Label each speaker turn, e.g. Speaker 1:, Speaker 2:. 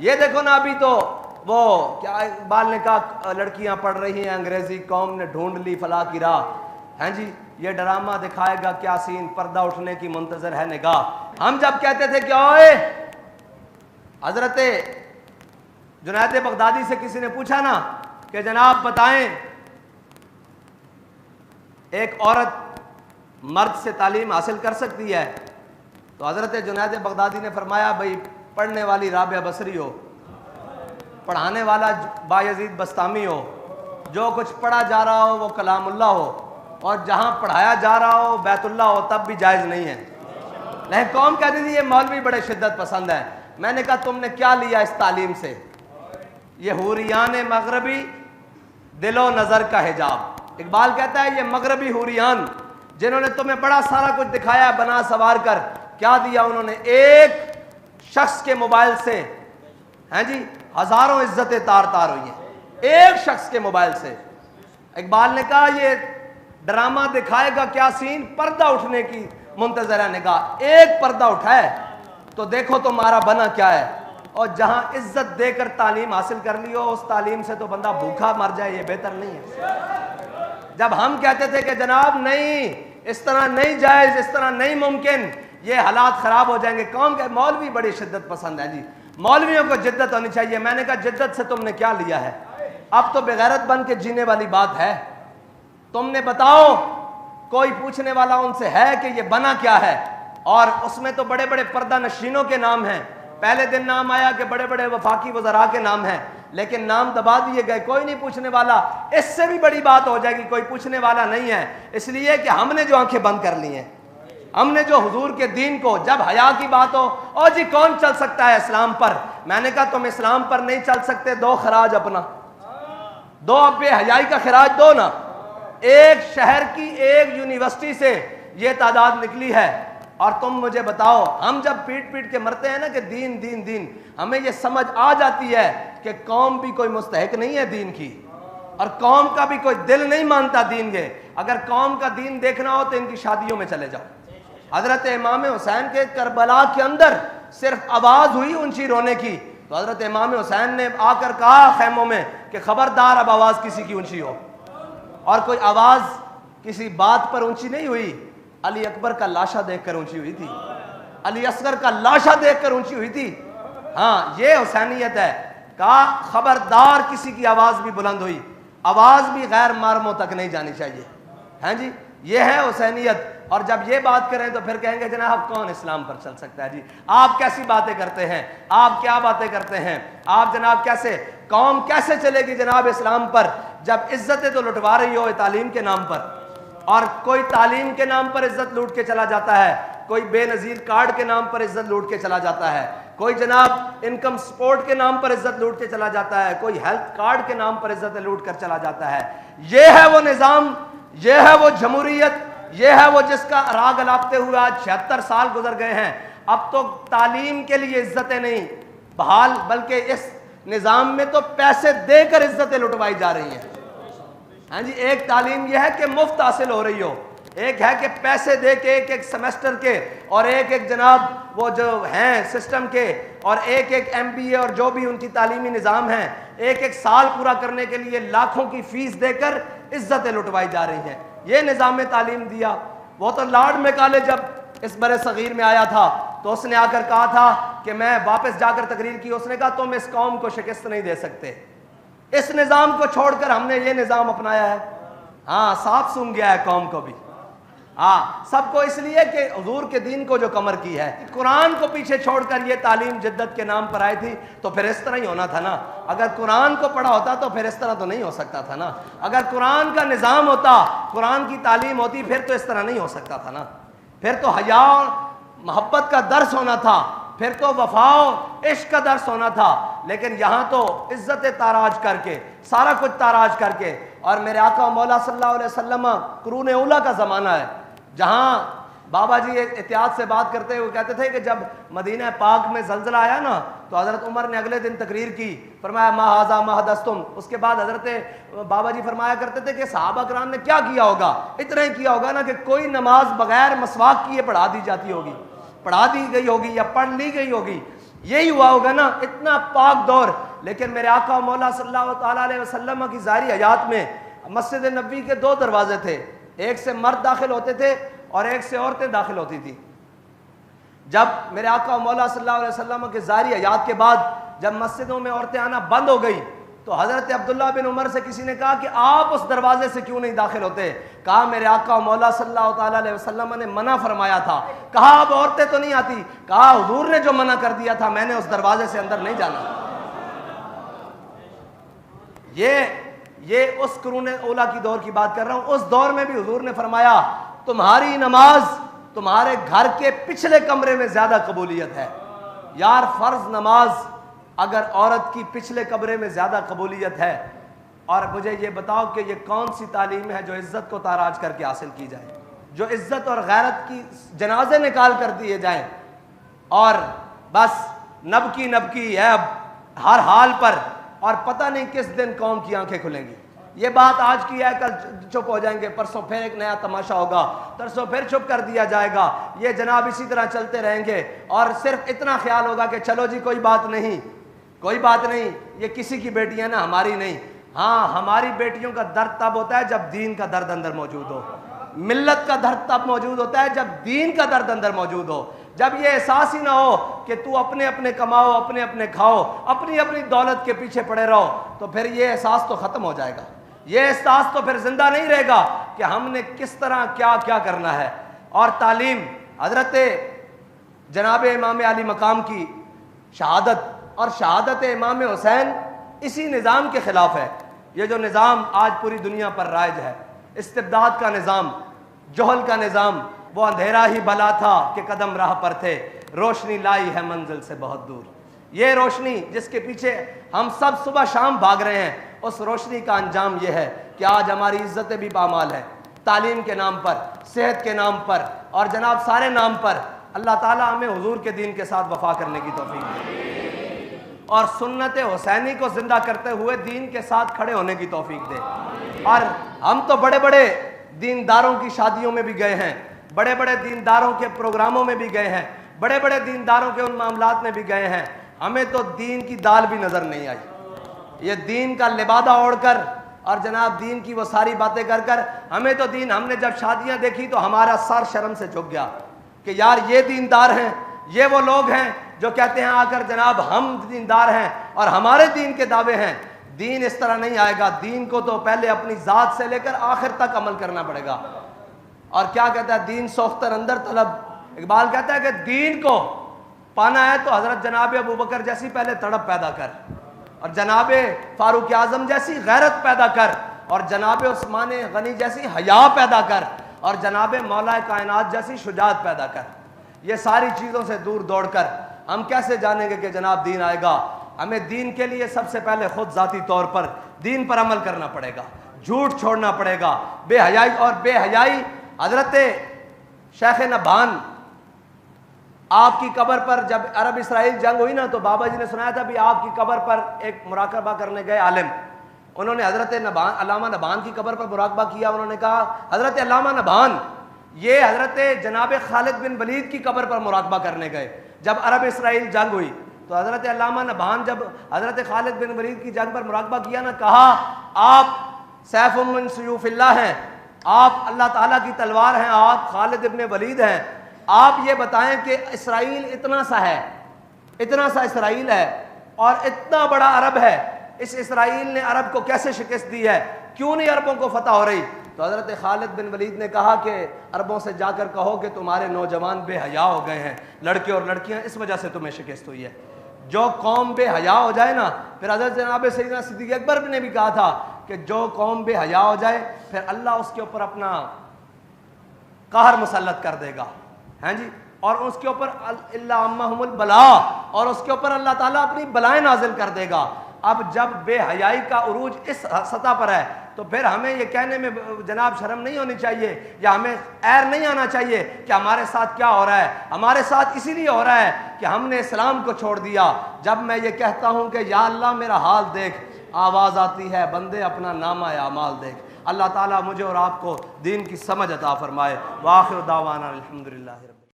Speaker 1: یہ دیکھو نا ابھی تو وہ کیا اقبال نے کہا لڑکیاں پڑھ رہی ہیں انگریزی، قوم نے ڈھونڈ لی فلاح کی راہ. ہیں جی یہ ڈرامہ دکھائے گا کیا سین، پردہ اٹھنے کی منتظر ہے نگاہ. ہم جب کہتے تھے کہ اوئے حضرت جنید بغدادی سے کسی نے پوچھا نا کہ جناب بتائیں ایک عورت مرد سے تعلیم حاصل کر سکتی ہے، تو حضرت جنید بغدادی نے فرمایا بھئی پڑھنے والی رابعہ بصری ہو، پڑھانے والا بایزید بستامی ہو، جو کچھ پڑھا جا رہا ہو وہ کلام اللہ ہو، اور جہاں پڑھایا جا رہا ہو بیت اللہ ہو، تب بھی جائز نہیں ہے. لیکن قوم کہتی تھی یہ مولوی بڑے شدت پسند ہے. میں نے کہا تم نے کیا لیا اس تعلیم سے؟ یہ حوریان مغربی دل و نظر کا حجاب. اقبال کہتا ہے یہ مغربی حوریان جنہوں نے تمہیں بڑا سارا کچھ دکھایا بنا سوار کر، کیا دیا انہوں نے؟ ایک شخص کے موبائل سے ہیں جی ہزاروں عزتیں تار تار ہوئی ہیں، ایک شخص کے موبائل سے. اقبال نے کہا یہ ڈرامہ دکھائے گا کیا سین، پردہ اٹھنے کی منتظر ہے نگاہ. ایک پردہ اٹھائے تو دیکھو تمہارا بنا کیا ہے. اور جہاں عزت دے کر تعلیم حاصل کر لی ہو، اس تعلیم سے تو بندہ بھوکا مر جائے، یہ بہتر نہیں ہے. جب ہم کہتے تھے کہ جناب نہیں اس طرح نہیں جائز، اس طرح نہیں ممکن، یہ حالات خراب ہو جائیں گے، قوم کے مولوی بڑی شدت پسند ہے جی، مولویوں کو جدت ہونی چاہیے. میں نے کہا جدت سے تم نے کیا لیا ہے؟ اب تو بغیرت بن کے جینے والی بات ہے. تم نے بتاؤ کوئی پوچھنے والا ان سے ہے کہ یہ بنا کیا ہے؟ اور اس میں تو بڑے بڑے پردہ نشینوں کے نام ہیں. پہلے دن نام آیا کہ بڑے بڑے وفاقی وزراء کے نام ہیں، لیکن نام دبا دیے گئے، کوئی نہیں پوچھنے والا. اس سے بھی بڑی بات ہو جائے گی کوئی پوچھنے والا نہیں ہے، اس لیے کہ ہم نے جو آنکھیں بند کر لی ہیں، ہم نے جو حضور کے دین کو، جب حیا کی بات ہو او جی کون چل سکتا ہے اسلام پر؟ میں نے کہا تم اسلام پر نہیں چل سکتے، دو خراج اپنا، دو اب حیائی کا خراج دو نا. ایک شہر کی ایک یونیورسٹی سے یہ تعداد نکلی ہے، اور تم مجھے بتاؤ ہم جب پیٹ پیٹ کے مرتے ہیں نا کہ دین دین دین، ہمیں یہ سمجھ آ جاتی ہے کہ قوم بھی کوئی مستحق نہیں ہے دین کی، اور قوم کا بھی کوئی دل نہیں مانتا دین کے. اگر قوم کا دین دیکھنا ہو تو ان کی شادیوں میں چلے جاؤ. حضرت امام حسین کے کربلا کے اندر صرف آواز ہوئی اونچی رونے کی، تو حضرت امام حسین نے آ کر کہا خیموں میں کہ خبردار اب آواز کسی کی اونچی ہو. اور کوئی آواز کسی بات پر اونچی نہیں ہوئی، علی اکبر کا لاشا دیکھ کر اونچی ہوئی تھی، علی اصغر کا لاشا دیکھ کر اونچی ہوئی تھی. ہاں یہ حسینیت ہے. کہا خبردار کسی کی آواز بھی بلند ہوئی، آواز بھی غیر محرموں تک نہیں جانی چاہیے. ہیں جی یہ ہے حسینیت. اور جب یہ بات کریں تو پھر کہیں گے جناب کون اسلام پر چل سکتا ہے؟ جی آپ کیسی باتیں کرتے ہیں، آپ کیا باتیں کرتے ہیں، آپ جناب کیسے، قوم کیسے چلے گی جناب اسلام پر جب عزتیں تو لٹوا رہی ہو تعلیم کے نام پر؟ اور کوئی تعلیم کے نام پر عزت لوٹ کے چلا جاتا ہے، کوئی بے نظیر کارڈ کے نام پر عزت لوٹ کے چلا جاتا ہے، کوئی جناب انکم سپورٹ کے نام پر عزت لوٹ کے چلا جاتا ہے، کوئی ہیلتھ کارڈ کے نام پر عزت لوٹ کر چلا جاتا ہے. یہ ہے وہ نظام، یہ ہے وہ جمہوریت، یہ ہے وہ جس کا راگ الاپتے ہوئے آج 76 سال گزر گئے ہیں. اب تو تعلیم کے لیے عزتیں نہیں بحال، بلکہ اس نظام میں تو پیسے دے کر عزتیں لٹوائی جا رہی ہیں. ہاں جی ایک تعلیم یہ ہے کہ مفت حاصل ہو رہی ہو، ایک ہے کہ پیسے دے کے ایک ایک سیمسٹر کے، اور ایک ایک جناب وہ جو ہیں سسٹم کے، اور ایک ایک MBA اور جو بھی ان کی تعلیمی نظام ہیں، ایک ایک سال پورا کرنے کے لیے لاکھوں کی فیس دے کر عزتیں لٹوائی جا رہی ہیں. یہ نظام تعلیم دیا. وہ تو لارڈ میکالے جب اس بر صغیر میں آیا تھا تو اس نے آ کر کہا تھا کہ میں واپس جا کر تقریر کی، اس نے کہا تم اس قوم کو شکست نہیں دے سکتے. اس نظام کو چھوڑ کر ہم نے یہ نظام اپنایا ہے. ہاں صاف سن گیا ہے قوم کو بھی، ہاں سب کو، اس لیے کہ حضور کے دین کو جو کمر کی ہے، قرآن کو پیچھے چھوڑ کر یہ تعلیم جدت کے نام پر آئی تھی. تو پھر اس طرح ہی ہونا تھا نا. اگر قرآن کو پڑھا ہوتا تو پھر اس طرح تو نہیں ہو سکتا تھا نا. اگر قرآن کا نظام ہوتا، قرآن کی تعلیم ہوتی، پھر تو اس طرح نہیں ہو سکتا تھا نا. پھر تو حیا اور محبت کا درس ہونا تھا، پھر تو وفا و عشق کا درس ہونا تھا. لیکن یہاں تو عزت تاراج کر کے، سارا کچھ تاراج کر کے. اور میرے آقا مولا صلی اللہ علیہ وسلم قرون اولیٰ کا زمانہ ہے، جہاں بابا جی احتیاط سے بات کرتے ہوئے کہتے تھے کہ جب مدینہ پاک میں زلزلہ آیا نا تو حضرت عمر نے اگلے دن تقریر کی، فرمایا ما ھذا ما حدثتم. اس کے بعد حضرت بابا جی فرمایا کرتے تھے کہ صحابہ کرام نے کیا کیا ہوگا؟ اتنا ہی کیا ہوگا نا کہ کوئی نماز بغیر مسواک کیے پڑھا دی جاتی ہوگی، پڑھا دی گئی ہوگی یا پڑھ لی گئی ہوگی. یہی ہوا ہوگا نا، اتنا پاک دور. لیکن میرے آقا و مولا صلی اللہ تعالیٰ علیہ وسلم کی ظاہری حیات میں مسجد نبوی کے 2 دروازے تھے، ایک سے مرد داخل ہوتے تھے اور ایک سے عورتیں داخل ہوتی تھی. جب میرے آقا و مولا صلی اللہ علیہ وسلم کے ظاہری حیات کے بعد جب مسجدوں میں عورتیں آنا بند ہو گئی تو حضرت عبداللہ بن عمر سے کسی نے کہا کہ آپ اس دروازے سے کیوں نہیں داخل ہوتے؟ کہا میرے آقا و مولا صلی اللہ تعالیٰ علیہ وسلم نے منع فرمایا تھا. کہا اب عورتیں تو نہیں آتی؟ کہا حضور نے جو منع کر دیا تھا میں نے اس دروازے سے اندر نہیں جانا. یہ اس قرون اولیٰ کی دور کی بات کر رہا ہوں. اس دور میں بھی حضور نے فرمایا تمہاری نماز تمہارے گھر کے پچھلے کمرے میں زیادہ قبولیت ہے. یار فرض نماز اگر عورت کی پچھلے کمرے میں زیادہ قبولیت ہے، اور مجھے یہ بتاؤ کہ یہ کون سی تعلیم ہے جو عزت کو تاراج کر کے حاصل کی جائے، جو عزت اور غیرت کی جنازے نکال کر دیے جائیں اور بس نبکی ہے اب ہر حال پر، اور پتہ نہیں کس دن قوم کی آنکھیں کھلیں گی. یہ بات آج کی ہے، کل چپ ہو جائیں گے، پرسوں پھر ایک نیا تماشا ہوگا، ترسوں پھر چپ کر دیا جائے گا. یہ جناب اسی طرح چلتے رہیں گے اور صرف اتنا خیال ہوگا کہ چلو جی کوئی بات نہیں، یہ کسی کی بیٹی ہے نا، ہماری نہیں. ہاں ہماری بیٹیوں کا درد تب ہوتا ہے جب دین کا درد اندر موجود ہو. ملت کا درد تب موجود ہوتا ہے جب دین کا درد اندر موجود ہو. جب یہ احساس ہی نہ ہو کہ تو اپنے اپنے کماؤ، اپنے اپنے کھاؤ، اپنی اپنی دولت کے پیچھے پڑے رہو، تو پھر یہ احساس تو ختم ہو جائے گا. یہ احساس تو پھر زندہ نہیں رہے گا کہ ہم نے کس طرح کیا کیا کرنا ہے. اور تعلیم حضرت جناب امام علی مقام کی شہادت اور شہادت امام حسین اسی نظام کے خلاف ہے. یہ جو نظام آج پوری دنیا پر رائج ہے، استبداد کا نظام، جہل کا نظام، وہ اندھیرا ہی بلا تھا کہ قدم راہ پر تھے، روشنی لائی ہے منزل سے بہت دور. یہ روشنی جس کے پیچھے ہم سب صبح شام بھاگ رہے ہیں، اس روشنی کا انجام یہ ہے کہ آج ہماری عزتیں بھی پامال ہیں. تعلیم کے نام پر، صحت کے نام پر اور جناب سارے نام پر. اللہ تعالیٰ ہمیں حضور کے دین کے ساتھ وفا کرنے کی توفیق دے اور سنت حسینی کو زندہ کرتے ہوئے دین کے ساتھ کھڑے ہونے کی توفیق دے. اور ہم تو بڑے بڑے دینداروں کی شادیوں میں بھی گئے ہیں، بڑے بڑے دینداروں کے پروگراموں میں بھی گئے ہیں، بڑے بڑے دینداروں کے ان معاملات میں بھی گئے ہیں. ہمیں تو دین کی دال بھی نظر نہیں آئی. یہ دین کا لبادہ اوڑھ کر اور جناب دین کی وہ ساری باتیں کر کر ہمیں تو دین، ہم نے جب شادیاں دیکھی تو ہمارا سر شرم سے جھک گیا کہ یار یہ دیندار ہیں، یہ وہ لوگ ہیں جو کہتے ہیں آ کر جناب ہم دیندار ہیں اور ہمارے دین کے دعوے ہیں. دین اس طرح نہیں آئے گا. دین کو تو پہلے اپنی ذات سے لے کر آخر تک عمل کرنا پڑے گا. اور کیا کہتا ہے دین سوختر اندر طلب. اقبال کہتا ہے کہ دین کو پانا ہے تو حضرت جناب ابوبکر جیسی پہلے تڑپ پیدا کر، اور جناب فاروق اعظم جیسی غیرت پیدا کر، اور جناب عثمان غنی جیسی حیا پیدا کر، اور جناب مولا کائنات جیسی شجاعت پیدا کر. یہ ساری چیزوں سے دور دوڑ کر ہم کیسے جانیں گے کہ جناب دین آئے گا؟ ہمیں دین کے لیے سب سے پہلے خود ذاتی طور پر دین پر عمل کرنا پڑے گا، جھوٹ چھوڑنا پڑے گا، بے حیائی. اور بے حیائی حضرت شیخ نبہان آپ کی قبر پر جب عرب اسرائیل جنگ ہوئی نا تو بابا جی نے سنایا تھا بھی آپ کی قبر پر ایک مراقبہ کرنے گئے عالم، انہوں نے حضرت نبہان، علامہ نبہان کی قبر پر مراقبہ کیا. انہوں نے کہا حضرت علامہ نبہان یہ حضرت جناب خالد بن ولید کی قبر پر مراقبہ کرنے گئے جب عرب اسرائیل جنگ ہوئی. تو حضرت علامہ نبہان جب حضرت خالد بن ولید کی جنگ پر مراقبہ کیا نا، کہا آپ سیف من سیوف اللہ ہیں، آپ اللہ تعالیٰ کی تلوار ہیں، آپ خالد ابن ولید ہیں. آپ یہ بتائیں کہ اسرائیل اتنا سا ہے، اتنا سا اسرائیل ہے اور اتنا بڑا عرب ہے، اس اسرائیل نے عرب کو کیسے شکست دی ہے؟ کیوں نہیں عربوں کو فتح ہو رہی؟ تو حضرت خالد بن ولید نے کہا کہ عربوں سے جا کر کہو کہ تمہارے نوجوان بے حیا ہو گئے ہیں، لڑکے اور لڑکیاں، اس وجہ سے تمہیں شکست ہوئی ہے. جو قوم بے حیا ہو جائے نا، پھر حضرت جناب سیدنا صدیق اکبر نے بھی کہا تھا کہ جو قوم بے حیا ہو جائے پھر اللہ اس کے اوپر اپنا قہر مسلط کر دے گا. ہاں جی، اور اس کے اوپر اللہ عمہم البلا، اور اس کے اوپر اللہ تعالیٰ اپنی بلائیں نازل کر دے گا. اب جب بے حیائی کا عروج اس سطح پر ہے تو پھر ہمیں یہ کہنے میں جناب شرم نہیں ہونی چاہیے یا ہمیں عیر نہیں آنا چاہیے کہ ہمارے ساتھ کیا ہو رہا ہے. ہمارے ساتھ اسی لیے ہو رہا ہے کہ ہم نے اسلام کو چھوڑ دیا. جب میں یہ کہتا ہوں کہ یا اللہ میرا حال دیکھ، آواز آتی ہے بندے اپنا نامہ اعمال دیکھ. اللہ تعالیٰ مجھے اور آپ کو دین کی سمجھ عطا فرمائے. وآخر دعوانا الحمدللہ.